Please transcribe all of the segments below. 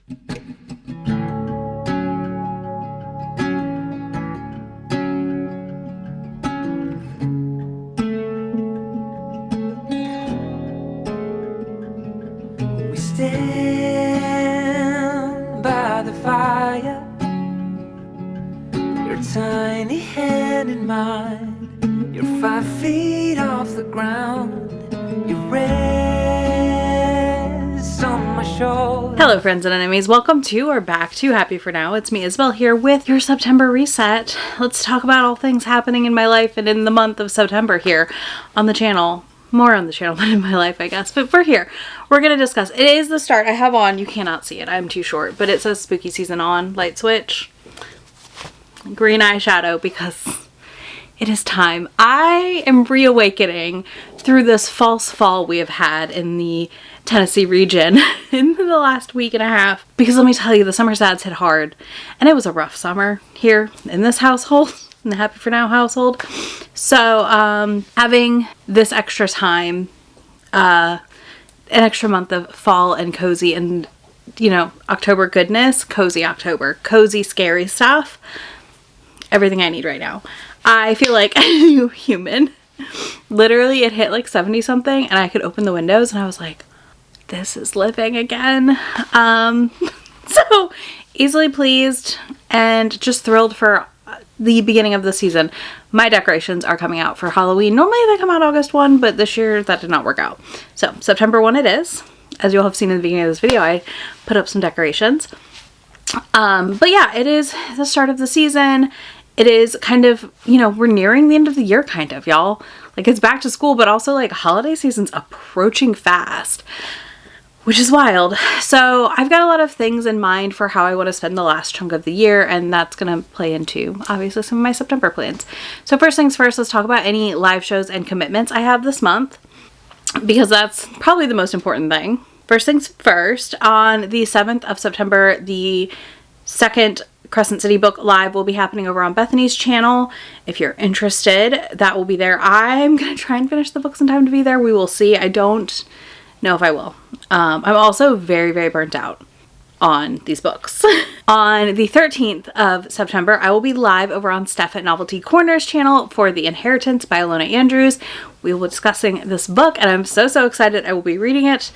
We stand by the fire, your tiny hand in mine. You're 5 feet off the ground, you rest on my shoulder. Hello friends and enemies, welcome to or back to Happy For Now. It's me Isabel here with your September reset. Let's talk about all things happening in my life and in the month of September here on the channel. More on the channel than in my life, I guess, but we're here. We're going to discuss. It is the start. I have on, you cannot see it, I'm too short, but it says spooky season on, light switch, green eyeshadow, because it is time. I am reawakening through this false fall we have had in the Tennessee region in the last week and a half, because let me tell you, the summer sads hit hard, and it was a rough summer here in this household, in the Happy For Now household. So having this extra time, an extra month of fall and cozy and, you know, October goodness, cozy October, cozy scary stuff, everything I need right now. I feel like a new human. Literally it hit like 70 something and I could open the windows and I was like, this is living again. So easily pleased and just thrilled for the beginning of the season. My decorations are coming out for Halloween. Normally they come out August 1, but this year that did not work out. So September 1 it is. As you'll have seen in the beginning of this video, I put up some decorations. But yeah, it is the start of the season. It is kind of, you know, we're nearing the end of the year kind of, y'all. Like it's back to school, but also like holiday season's approaching fast, which is wild. So I've got a lot of things in mind for how I want to spend the last chunk of the year, and that's going to play into obviously some of my September plans. So first things first, let's talk about any live shows and commitments I have this month, because that's probably the most important thing. First things first, on the 7th of September, the second Crescent City Book Live will be happening over on Bethany's channel. If you're interested, that will be there. I'm going to try and finish the books in time to be there. We will see. I don't know if I will. I'm also very, very burnt out on these books. On the 13th of September, I will be live over on Steph at Novelty Corner's channel for The Inheritance by Alona Andrews. We will be discussing this book, and I'm so, so excited. I will be reading it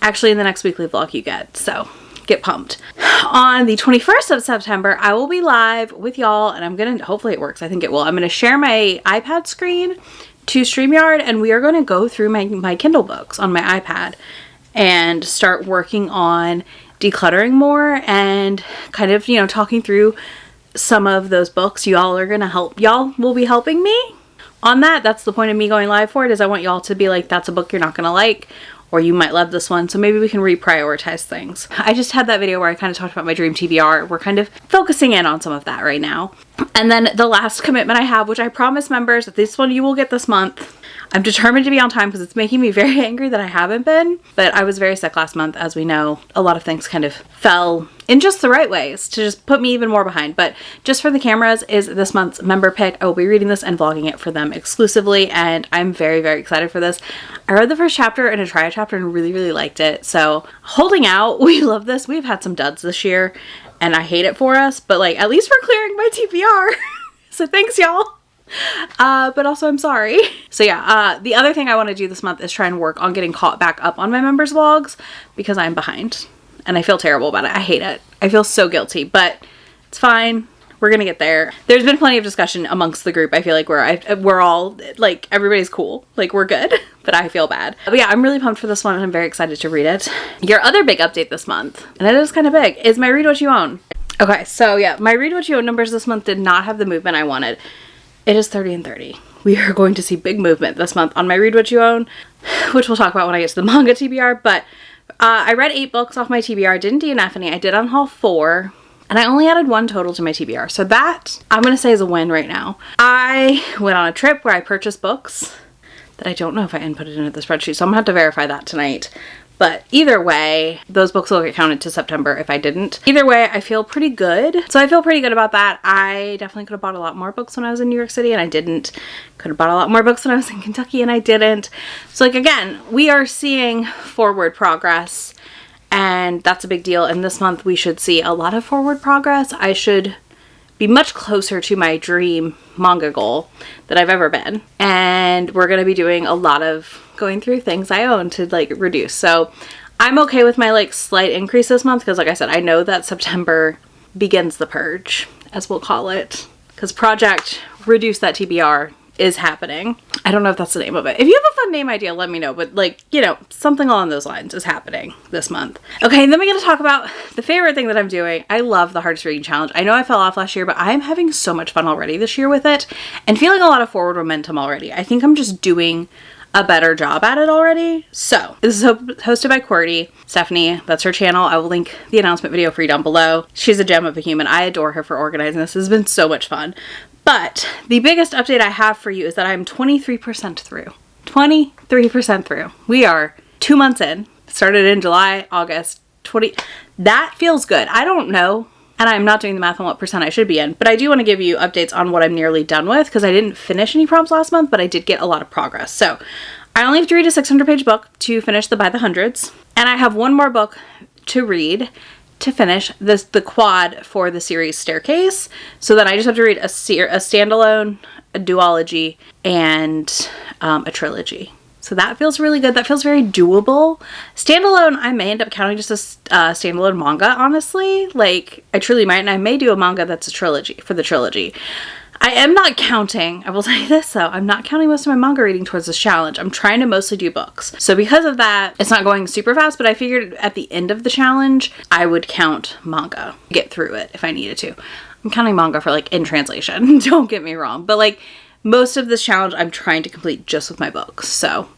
actually in the next weekly vlog you get, so get pumped. On the 21st of September, I will be live with y'all, and I'm gonna, hopefully it works, I think it will. I'm gonna share my iPad screen to StreamYard, and we are going to go through my Kindle books on my iPad and start working on decluttering more and kind of, you know, talking through some of those books. Y'all are going to help. Y'all will be helping me on that. That's the point of me going live for it, is I want y'all to be like, that's a book you're not going to like, or you might love this one. So maybe we can reprioritize things. I just had that video where I kind of talked about my dream TBR. We're kind of focusing in on some of that right now. And then the last commitment I have, which I promise members that this one you will get this month. I'm determined to be on time because it's making me very angry that I haven't been, but I was very sick last month. As we know, a lot of things kind of fell in just the right ways to just put me even more behind. But just for the cameras is this month's member pick. I will be reading this and vlogging it for them exclusively, and I'm very, very excited for this. I read the first chapter and a triad chapter and really, really liked it. So holding out, we love this. We've had some duds this year and I hate it for us, but like at least we're clearing my TBR. So thanks y'all. But also I'm sorry. So yeah, the other thing I want to do this month is try and work on getting caught back up on my members vlogs, because I'm behind and I feel terrible about it. I hate it. I feel so guilty, but it's fine. We're gonna get there. There's been plenty of discussion amongst the group. I feel like we're all like, everybody's cool. Like we're good, but I feel bad. But yeah, I'm really pumped for this one and I'm very excited to read it. Your other big update this month, and it is kind of big, is my Read What You Own. Okay, so yeah, my Read What You Own numbers this month did not have the movement I wanted. It is 30 and 30. We are going to see big movement this month on my Read What You Own, which we'll talk about when I get to the manga TBR. But I read 8 books off my TBR. Didn't DNF any. I did unhaul 4. And I only added 1 total to my TBR. So that, I'm going to say, is a win right now. I went on a trip where I purchased books that I don't know if I inputted into the spreadsheet. So I'm going to have to verify that tonight. But either way, those books will get counted to September if I didn't. Either way, I feel pretty good. So I feel pretty good about that. I definitely could have bought a lot more books when I was in New York City and I didn't. Could have bought a lot more books when I was in Kentucky and I didn't. So like, again, we are seeing forward progress and that's a big deal. And this month we should see a lot of forward progress. I should be much closer to my dream manga goal that I've ever been. And we're going to be doing a lot of going through things I own to like reduce. So I'm okay with my like slight increase this month because like I said, I know that September begins the purge, as we'll call it, because Project Reduce That TBR is happening. I don't know if that's the name of it. If you have a fun name idea, let me know. But like, you know, something along those lines is happening this month. Okay, and then we got to talk about the favorite thing that I'm doing. I love the hardest reading challenge. I know I fell off last year, but I'm having so much fun already this year with it and feeling a lot of forward momentum already. I think I'm just doing a better job at it already. So this is hosted by QWERTY. Stephanie, that's her channel. I will link the announcement video for you down below. She's a gem of a human. I adore her for organizing this. This has been so much fun. But the biggest update I have for you is that I'm 23% through. 23% through. We are 2 months in. Started in July, August, 20. That feels good. I don't know, and I'm not doing the math on what percent I should be in, but I do want to give you updates on what I'm nearly done with because I didn't finish any prompts last month, but I did get a lot of progress. So I only have to read a 600-page book to finish the By the Hundreds, and I have one more book to read to finish the quad for the series Staircase. So then I just have to read a standalone, a duology, and a trilogy. So that feels really good. That feels very doable. Standalone, I may end up counting just a standalone manga, honestly. Like, I truly might, and I may do a manga that's a trilogy for the trilogy. I am not counting, I will tell you this though, I'm not counting most of my manga reading towards this challenge. I'm trying to mostly do books. So because of that, it's not going super fast, but I figured at the end of the challenge, I would count manga, get through it if I needed to. I'm counting manga for like in translation, don't get me wrong. But like most of this challenge, I'm trying to complete just with my books. So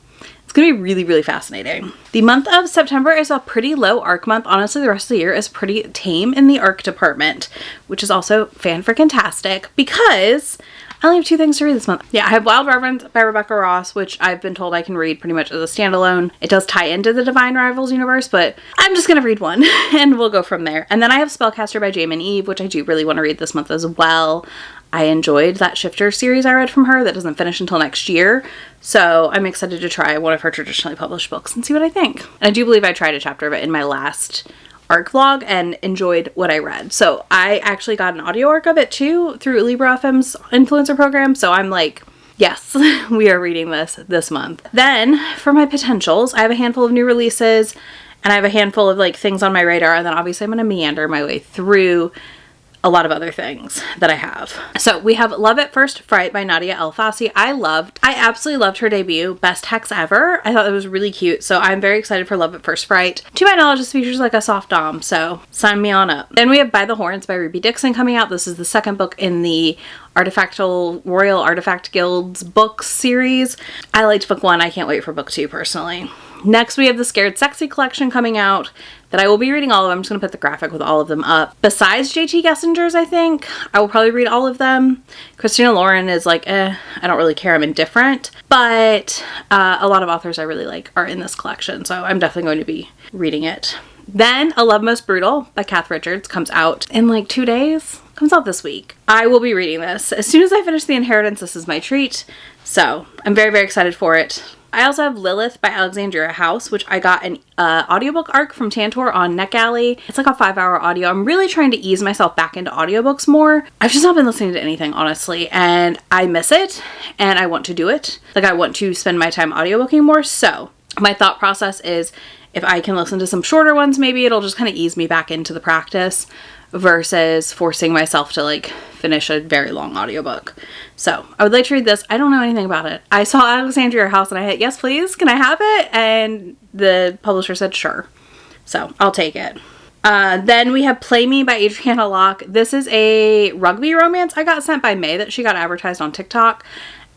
it's gonna be really, really fascinating. The month of September is a pretty low ARC month. Honestly, the rest of the year is pretty tame in the ARC department, which is also fan-freaking-tastic because I only have 2 things to read this month. Yeah, I have Wild Reverence by Rebecca Ross, which I've been told I can read pretty much as a standalone. It does tie into the Divine Rivals universe, but I'm just gonna read one and we'll go from there. And then I have Spellcaster by Jamin Eve, which I do really want to read this month as well. I enjoyed that Shifter series I read from her that doesn't finish until next year. So I'm excited to try one of her traditionally published books and see what I think. And I do believe I tried a chapter of it in my last ARC vlog and enjoyed what I read. So I actually got an audio ARC of it too through Libra FM's influencer program. So I'm like, yes, we are reading this month. Then for my potentials, I have a handful of new releases and I have a handful of like things on my radar. And then obviously I'm going to meander my way through a lot of other things that I have. So we have Love at First Fright by Nadia El Fassi. I absolutely loved her debut. Best hex ever. I thought it was really cute. So I'm very excited for Love at First Fright. To my knowledge, this features like a soft dom. So sign me on up. Then we have By the Horns by Ruby Dixon coming out. This is the second book in the Royal Artifact Guild's books series. I liked book 1. I can't wait for book 2 personally. Next, we have the Scared Sexy collection coming out that I will be reading all of them. I'm just going to put the graphic with all of them up. Besides JT Gessinger's, I think, I will probably read all of them. Christina Lauren is like, I don't really care. I'm indifferent. But a lot of authors I really like are in this collection. So I'm definitely going to be reading it. Then A Love Most Brutal by Kath Richards comes out in like 2 days. Comes out this week. I will be reading this. As soon as I finish The Inheritance, this is my treat. So I'm very, very excited for it. I also have Lilith by Alexandria House, which I got an audiobook arc from Tantor on NetGalley. It's like a 5-hour audio. I'm really trying to ease myself back into audiobooks more. I've just not been listening to anything, honestly, and I miss it, and I want to do it. Like, I want to spend my time audiobooking more, so my thought process is if I can listen to some shorter ones, maybe it'll just kind of ease me back into the practice versus forcing myself to like finish a very long audiobook. So I would like to read this. I don't know anything about it. I saw Alexandria House and I hit, yes, please, can I have it? And the publisher said, sure. So I'll take it. Then we have Play Me by Adriana Locke. This is a rugby romance I got sent by May that she got advertised on TikTok.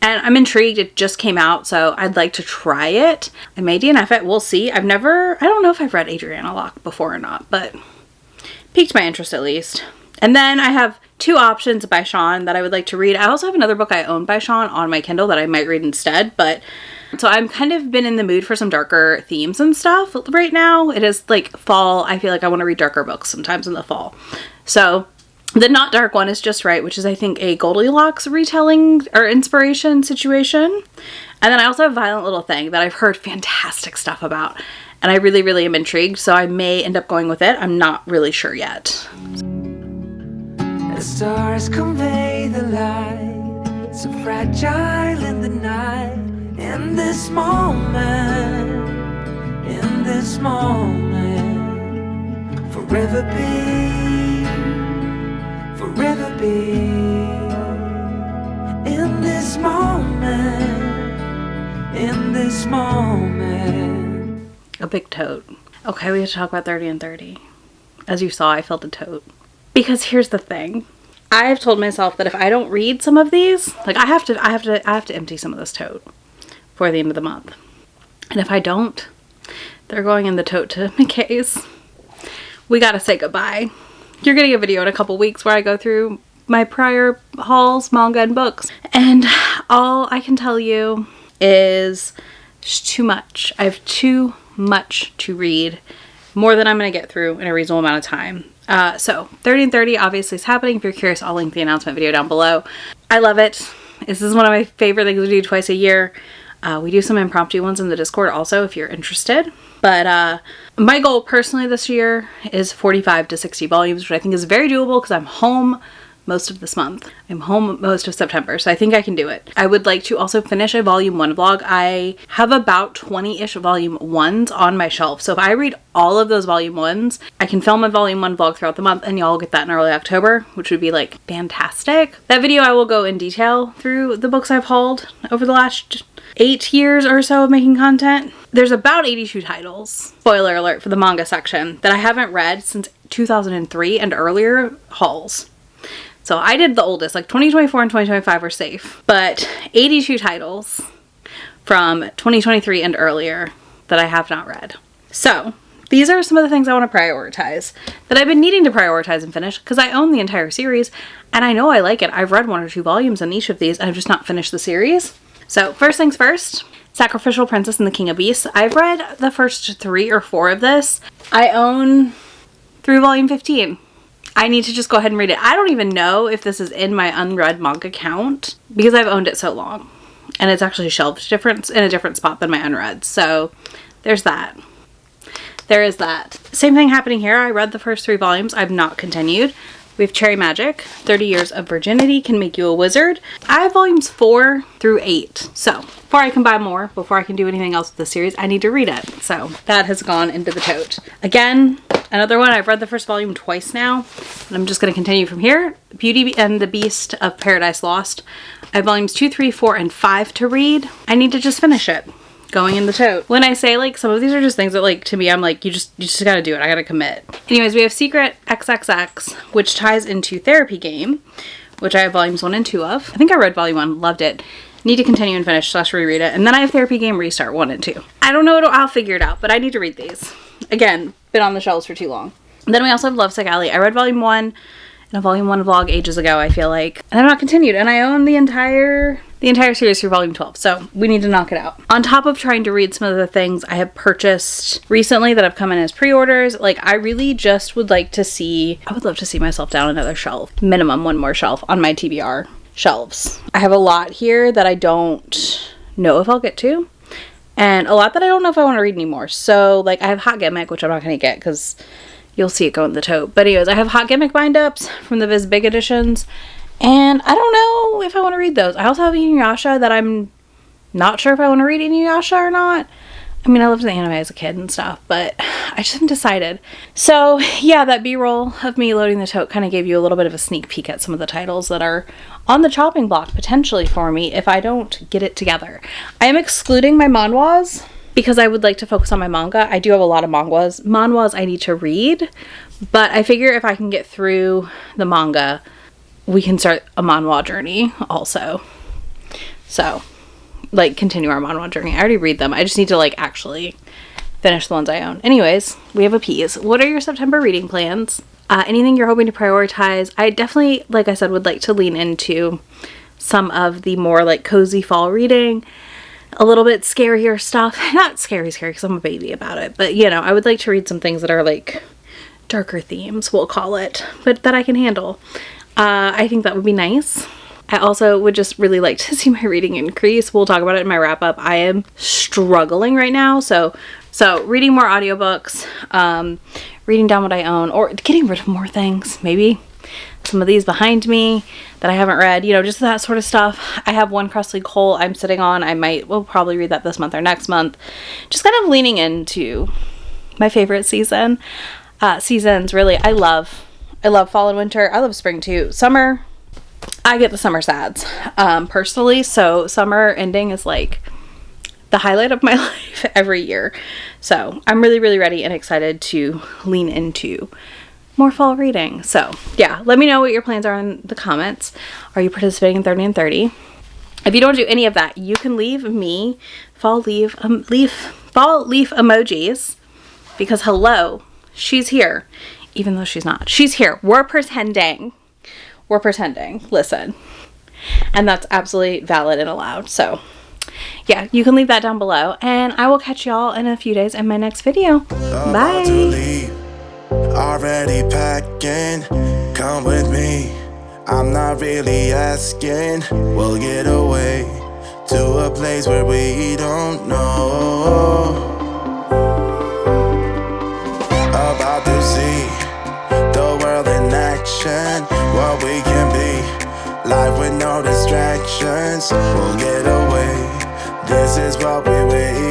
And I'm intrigued. It just came out, so I'd like to try it. I may DNF it. We'll see. I don't know if I've read Adriana Locke before or not, but piqued my interest at least. And then I have 2 options by Sean that I would like to read. I also have another book I own by Sean on my Kindle that I might read instead, but so I'm kind of been in the mood for some darker themes and stuff right now. It is like fall. I feel like I want to read darker books sometimes in the fall. So the not dark one is Just Right, which is I think a Goldilocks retelling or inspiration situation. And then I also have Violent Little Thing that I've heard fantastic stuff about. and I really, really am intrigued, so I may end up going with it. I'm not really sure yet. The stars convey the light, so fragile in the night. In this moment, forever be. In this moment. A big tote. Okay, we have to talk about 30 and 30. As you saw, I felt a tote. Because here's the thing. I've told myself that if I don't read some of these, like I have to empty some of this tote before the end of the month. And if I don't, they're going in the tote to McKay's. We gotta say goodbye. You're getting a video in a couple weeks where I go through my prior hauls, manga, and books. And all I can tell you is it's too much. I have too much to read. More than I'm going to get through in a reasonable amount of time. So 30 and 30 obviously is happening. If you're curious, I'll link the announcement video down below. I love it. This is one of my favorite things we do twice a year. We do some impromptu ones in the Discord also if you're interested. But my goal personally this year is 45 to 60 volumes, which I think is very doable because I'm home most of this month. I'm home most of September, so I think I can do it. I would like to also finish a volume 1 vlog. I have about 20-ish volume 1s on my shelf, so if I read all of those volume 1s, I can film a volume 1 vlog throughout the month, and y'all will get that in early October, which would be like fantastic. That video I will go in detail through the books I've hauled over the last 8 years or so of making content. There's about 82 titles, spoiler alert for the manga section, that I haven't read since 2003 and earlier hauls. So I did the oldest, like 2024 and 2025 are safe, but 82 titles from 2023 and earlier that I have not read. So these are some of the things I want to prioritize that I've been needing to prioritize and finish because I own the entire series and I know I like it. I've read 1 or 2 volumes in each of these and I've just not finished the series. So first things first, Sacrificial Princess and the King of Beasts. I've read the first 3 or 4 of this. I own through volume 15. I need to just go ahead and read it. I don't even know if this is in my unread manga count because I've owned it so long. And it's actually shelved in a different spot than my unread. So there's that. There is that. Same thing happening here. I read the first 3 volumes. I've not continued. We have Cherry Magic, 30 Years of Virginity Can Make You a Wizard. I have volumes 4 through 8. So before I can buy more, before I can do anything else with the series, I need to read it. So that has gone into the tote. Again, another one, I've read the first volume twice now, and I'm just going to continue from here. Beauty and the Beast of Paradise Lost. I have volumes 2, 3, 4, and 5 to read. I need to just finish it. Going in the tote. When I say like some of these are just things that like to me I'm like you just gotta do it. I gotta commit. Anyways, we have Secret XXX, which ties into Therapy Game, which I have volumes 1 and 2 of. I think I read volume 1, loved it. Need to continue and finish / reread it. And then I have Therapy Game Restart 1 and 2. I don't know, I'll figure it out, but I need to read these. Again, been on the shelves for too long. And then we also have Lovesick Alley. I read volume 1 in a volume 1 vlog ages ago, I feel like. And I've not continued. And I own the entire series through volume 12. So we need to knock it out. On top of trying to read some of the things I have purchased recently that have come in as pre-orders, like I really just would like to see, I would love to see myself down another shelf. Minimum 1 more shelf on my TBR shelves. I have a lot here that I don't know if I'll get to. And a lot that I don't know if I want to read anymore. So like I have Hot Gimmick, which I'm not going to get because you'll see it go in the tote. But anyways, I have Hot Gimmick bind-ups from the Viz Big editions. And I don't know if I want to read those. I also have Inuyasha that I'm not sure if I want to read Inuyasha or not. I mean, I loved the anime as a kid and stuff, but I just haven't decided. So yeah, that B-roll of me loading the tote kind of gave you a little bit of a sneak peek at some of the titles that are on the chopping block potentially for me if I don't get it together. I am excluding my manhwas because I would like to focus on my manga. I do have a lot of manhwas I need to read, but I figure if I can get through the manga, we can start a manhwa journey also. So, like, continue our manhwa journey. I already read them. I just need to, like, actually finish the ones I own. Anyways, we have Appease. What are your September reading plans? Anything you're hoping to prioritize? I definitely, like I said, would like to lean into some of the more, like, cozy fall reading. A little bit scarier stuff. Not scary because I'm a baby about it. But, you know, I would like to read some things that are, like, darker themes, we'll call it. But that I can handle. I think that would be nice. I also would just really like to see my reading increase. We'll talk about it in my wrap up. I am struggling right now. So So reading more audiobooks, reading down what I own, or getting rid of more things. Maybe some of these behind me that I haven't read, you know, just that sort of stuff. I have One Crusty Coal I'm sitting on. We'll probably read that this month or next month. Just kind of leaning into my favorite seasons, really. I love fall and winter. I love spring too. Summer, I get the summer sads, personally. So summer ending is like the highlight of my life every year. So I'm really, really ready and excited to lean into more fall reading. So yeah, let me know what your plans are in the comments. Are you participating in 30 and 30? If you don't do any of that, you can leave me fall leaf emojis, because hello, she's here, even though she's not. She's here. We're pretending. Listen. And that's absolutely valid and allowed. So yeah, you can leave that down below, and I will catch y'all in a few days in my next video. Bye. Already packing, come with me. I'm not really asking. We'll get away to a place where we don't know. About to see the world in action, what we can be. Life with no distractions, we'll get away. This is what we wait